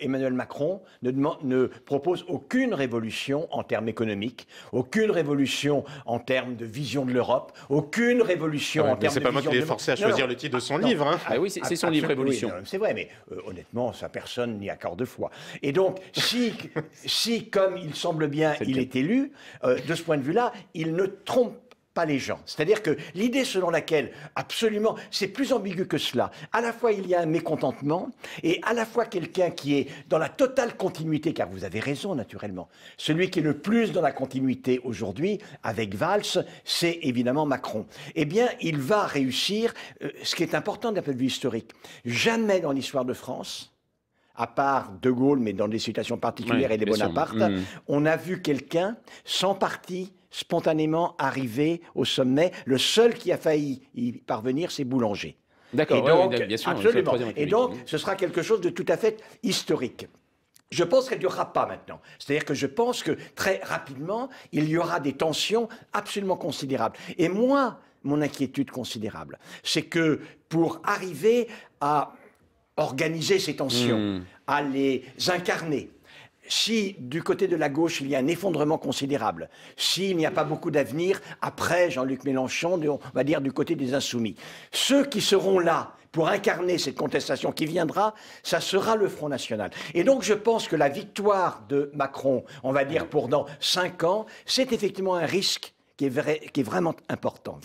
Emmanuel Macron ne propose aucune révolution en termes économiques, aucune révolution en termes de vision de l'Europe, aucune révolution en termes de vision de... C'est pas moi qui l'ai forcé à choisir le titre de son livre. Hein. Ah oui, c'est son livre Révolution. Oui, c'est vrai, mais honnêtement, ça, personne n'y accorde foi. Et donc, si comme il semble bien, il est élu, de ce point de vue-là, il ne trompe pas les gens. C'est-à-dire que l'idée selon laquelle, absolument, c'est plus ambigu que cela. À la fois, il y a un mécontentement, et à la fois quelqu'un qui est dans la totale continuité, car vous avez raison, naturellement. Celui qui est le plus dans la continuité aujourd'hui, avec Valls, c'est évidemment Macron. Eh bien, il va réussir, ce qui est important d'un point de vue historique. Jamais dans l'histoire de France, à part De Gaulle, mais dans des situations particulières, oui, et les Bonaparte, on a vu quelqu'un sans parti, spontanément arriver au sommet. Le seul qui a failli y parvenir, c'est Boulanger. D'accord, oui, bien sûr. Absolument. Et donc, ce sera quelque chose de tout à fait historique. Je pense qu'elle ne durera pas maintenant. C'est-à-dire que je pense que très rapidement, il y aura des tensions absolument considérables. Et moi, mon inquiétude considérable, c'est que pour arriver à organiser ces tensions, à les incarner, si du côté de la gauche il y a un effondrement considérable, s'il n'y a pas beaucoup d'avenir après Jean-Luc Mélenchon, on va dire du côté des insoumis, ceux qui seront là pour incarner cette contestation qui viendra, ça sera le Front National. Et donc je pense que la victoire de Macron, on va dire pour dans 5 ans, c'est effectivement un risque qui est vraiment important.